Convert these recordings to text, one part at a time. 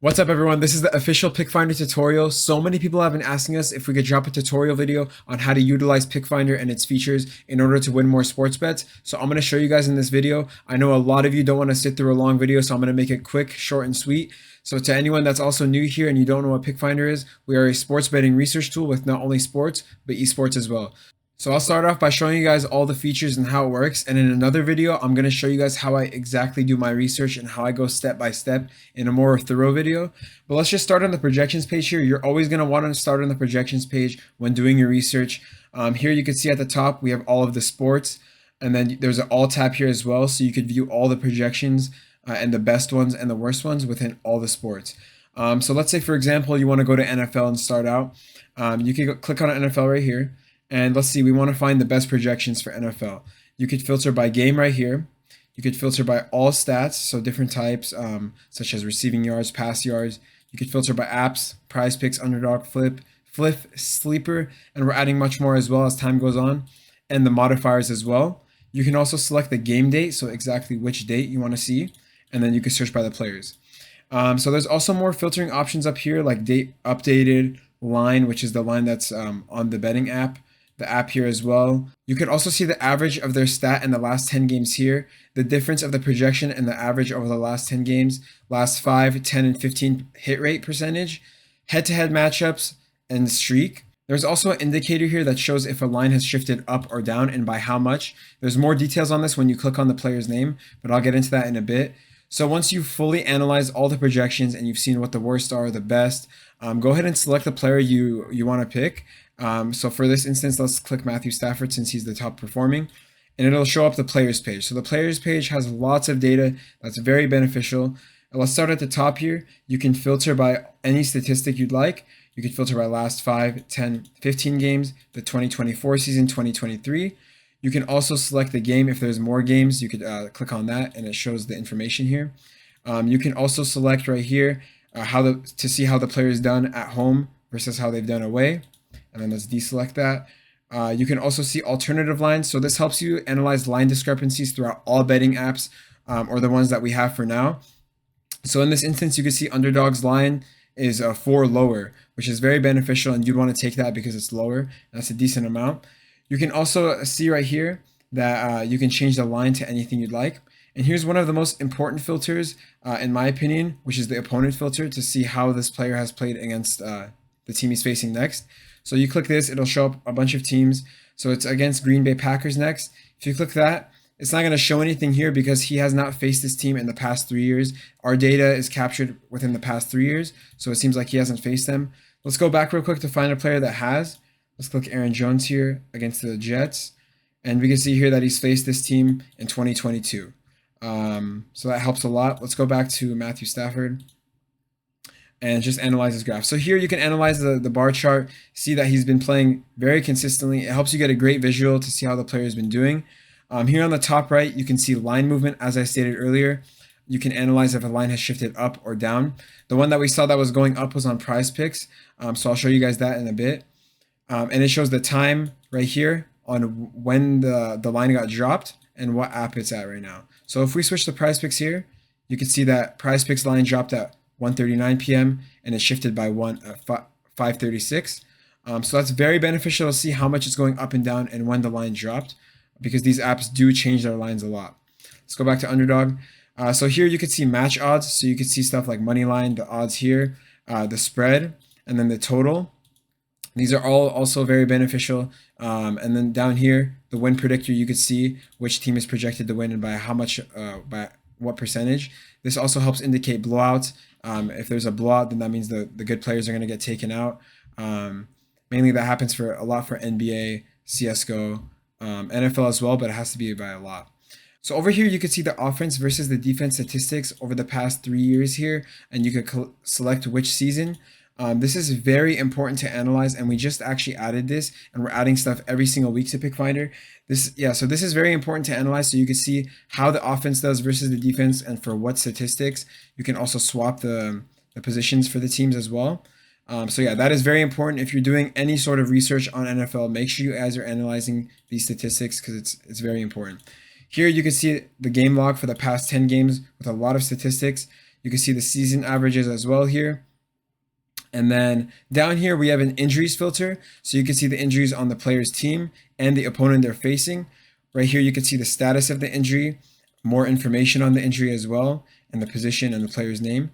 What's up everyone, this is the official PickFinder tutorial. So many people have been asking us if we could drop a tutorial video on how to utilize PickFinder and its features in order to win more sports bets. So I'm going to show you guys in this video. I know a lot of you don't want to sit through a long video, so I'm going to make it quick, short, and sweet. So to anyone that's also new here and you don't know what PickFinder is, we are a sports betting research tool with not only sports, but esports as well. So I'll start off by showing you guys all the features and how it works, and in another video I'm going to show you guys how I exactly do my research and how I go step by step in a more thorough video. But let's just start on the projections page here. You're always going to want to start on the projections page when doing your research. Here you can see at the top we have all of the sports, and then there's an all tab here as well, so you could view all the projections and the best ones and the worst ones within all the sports. So let's say for example you want to go to NFL and start out. You can click on NFL right here. And let's see, we want to find the best projections for NFL. You could filter by game right here. You could filter by all stats, so different types, such as receiving yards, pass yards. You could filter by apps, prize picks, underdog, flip, sleeper, and we're adding much more as well as time goes on, and the modifiers as well. You can also select the game date, so exactly which date you want to see, and then you can search by the players. So there's also more filtering options up here, like date updated, line, which is the line that's on the betting app. The app here as well. You can also see the average of their stat in the last 10 games here, the difference of the projection and the average over the last 10 games, last 5, 10, and 15 hit rate percentage, head-to-head matchups, and streak. There's also an indicator here that shows if a line has shifted up or down and by how much. There's more details on this when you click on the player's name, but I'll get into that in a bit. So once you've fully analyzed all the projections and you've seen what the worst are, the best, go ahead and select the player you want to pick. So for this instance, let's click Matthew Stafford since he's the top performing, and it'll show up the players page. So the players page has lots of data that's very beneficial. And let's start at the top here. You can filter by any statistic you'd like. You can filter by last 5, 10, 15 games, the 2024 season, 2023. You can also select the game. If there's more games, you could click on that and it shows the information here. You can also select right here to see how the player is done at home versus how they've done away. And then let's deselect that. You can also see alternative lines. So this helps you analyze line discrepancies throughout all betting apps, or the ones that we have for now. So in this instance, you can see underdog's line is 4 lower, which is very beneficial, and you'd want to take that because it's lower. That's a decent amount. You can also see right here that you can change the line to anything you'd like. And here's one of the most important filters, in my opinion, which is the opponent filter, to see how this player has played against the team he's facing next. So you click this, it'll show up a bunch of teams. So it's against Green Bay Packers next. If you click that, it's not going to show anything here because he has not faced this team in the past 3 years. Our data is captured within the past 3 years, so it seems like he hasn't faced them. Let's go back real quick to find a player that has. Let's click Aaron Jones here against the Jets. And we can see here that he's faced this team in 2022. So that helps a lot. Let's go back to Matthew Stafford and just analyze his graph. So here you can analyze the bar chart, see that he's been playing very consistently. It helps you get a great visual to see how the player has been doing. Here on the top right, you can see line movement, as I stated earlier. You can analyze if a line has shifted up or down. The one that we saw that was going up was on prize picks. So I'll show you guys that in a bit. And it shows the time right here on when the line got dropped and what app it's at right now. So if we switch to prize picks here, you can see that prize picks line dropped at 1:39 p.m. and it shifted by 5:36. So that's very beneficial to see how much it's going up and down and when the line dropped, because these apps do change their lines a lot. Let's go back to underdog. So here you can see match odds. So you can see stuff like money line, the odds here, the spread, and then the total. These are all also very beneficial. And then down here, the win predictor, you could see which team is projected to win and by how much, by what percentage. This also helps indicate blowouts. If there's a blowout, then that means the good players are going to get taken out. Mainly that happens for a lot for NBA, CSGO, NFL as well, but it has to be by a lot. So over here, you can see the offense versus the defense statistics over the past 3 years here, and you can select which season. This is very important to analyze, and we just actually added this, and we're adding stuff every single week to PickFinder. So this is very important to analyze, so you can see how the offense does versus the defense and for what statistics. You can also swap the positions for the teams as well. So yeah, that is very important. If you're doing any sort of research on NFL, make sure you guys are analyzing these statistics because it's very important. Here you can see the game log for the past 10 games with a lot of statistics. You can see the season averages as well here. And then down here, we have an injuries filter. So you can see the injuries on the player's team and the opponent they're facing. Right here, you can see the status of the injury, more information on the injury as well, and the position and the player's name.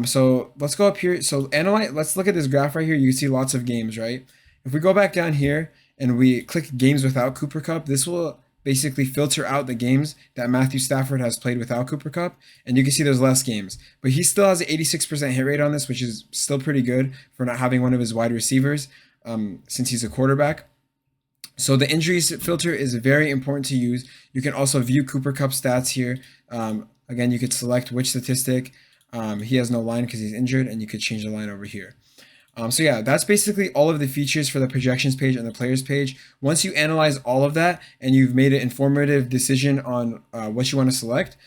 So let's go up here. So analyze, let's look at this graph right here. You can see lots of games, right? If we go back down here and we click games without Cooper Cup, this will basically filter out the games that Matthew Stafford has played without Cooper Cup, and you can see there's less games. But he still has an 86% hit rate on this, which is still pretty good for not having one of his wide receivers, since he's a quarterback. So the injuries filter is very important to use. You can also view Cooper Cup stats here. Again, you could select which statistic. He has no line because he's injured, and you could change the line over here. So yeah, that's basically all of the features for the projections page and the players page. Once you analyze all of that and you've made an informative decision on what you want to select,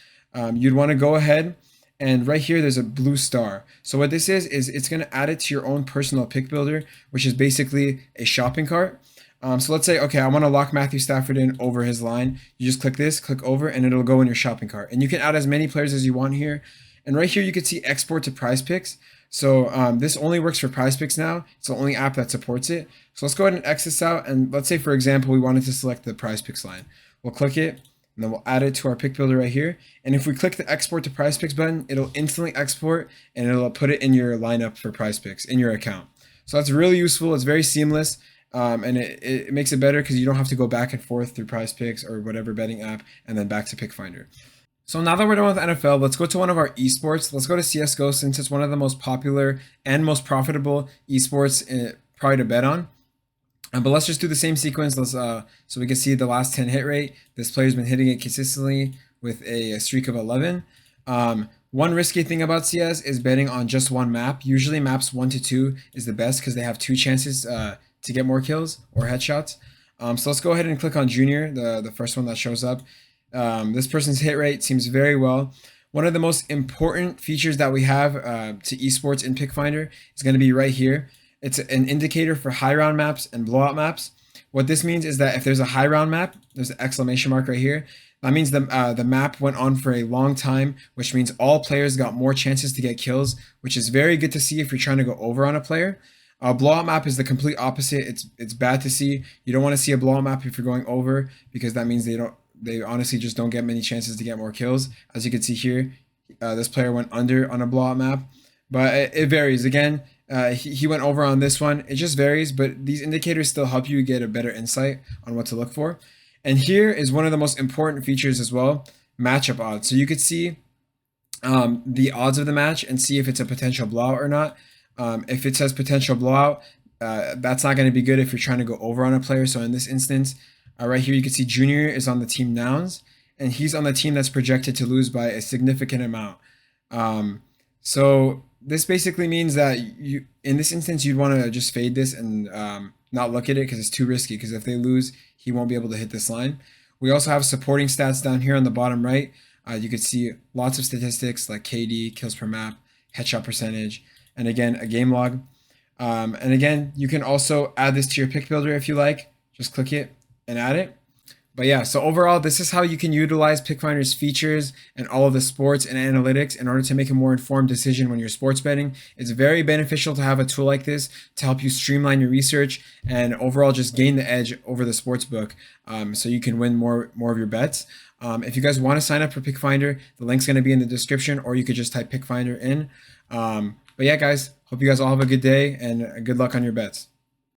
you'd want to go ahead and right here there's a blue star. So what this is it's going to add it to your own personal pick builder, which is basically a shopping cart. So let's say, okay, I want to lock Matthew Stafford in over his line. You just click this, click over, and it'll go in your shopping cart. And you can add as many players as you want here. And right here you can see export to Prize Picks. So this only works for Prize Picks now. It's the only app that supports it. So let's go ahead and X this out. And let's say, for example, we wanted to select the Prize Picks line. We'll click it, and then we'll add it to our pick builder right here. And if we click the Export to Prize Picks button, it'll instantly export, and it'll put it in your lineup for Prize Picks in your account. So that's really useful. It's very seamless. And it makes it better because you don't have to go back and forth through Prize Picks or whatever betting app and then back to PickFinder. So now that we're done with NFL, let's go to one of our esports. Let's go to CSGO since it's one of the most popular and most profitable esports probably to bet on. But let's just do the same sequence. Let's so we can see the last 10 hit rate. This player's been hitting it consistently with a streak of 11. One risky thing about CS is betting on just one map. Usually maps 1 to 2 is the best because they have 2 chances to get more kills or headshots. So let's go ahead and click on Junior, the first one that shows up. This person's hit rate seems very well. One of the most important features that we have to esports in PickFinder is going to be right here. It's an indicator for high round maps and blowout maps. What this means is that if there's a high round map, there's an exclamation mark right here. That means the map went on for a long time, which means all players got more chances to get kills, which is very good to see if you're trying to go over on a player. A blowout map is the complete opposite. It's bad to see. You don't want to see a blowout map if you're going over because that means they honestly just don't get many chances to get more kills. As you can see here, this player went under on a blowout map, but it varies. Again, he went over on this one. It just varies, but these indicators still help you get a better insight on what to look for. And here is one of the most important features as well, matchup odds. So you could see the odds of the match and see if it's a potential blowout or not. If it says potential blowout, that's not going to be good if you're trying to go over on a player. So in this instance, right here, you can see Junior is on the team Nouns, and he's on the team that's projected to lose by a significant amount. So this basically means that you, in this instance, you'd want to just fade this and not look at it because it's too risky. Because if they lose, he won't be able to hit this line. We also have supporting stats down here on the bottom right. You can see lots of statistics like KD, kills per map, headshot percentage, and again, a game log. And again, you can also add this to your pick builder if you like. Just click it and add it. But yeah, so overall, this is how you can utilize PickFinder's features and all of the sports and analytics in order to make a more informed decision when you're sports betting. It's very beneficial to have a tool like this to help you streamline your research and overall just gain the edge over the sports book, so you can win more of your bets. If you guys want to sign up for PickFinder, the link's going to be in the description, or you could just type PickFinder in. But yeah, guys, hope you guys all have a good day and good luck on your bets.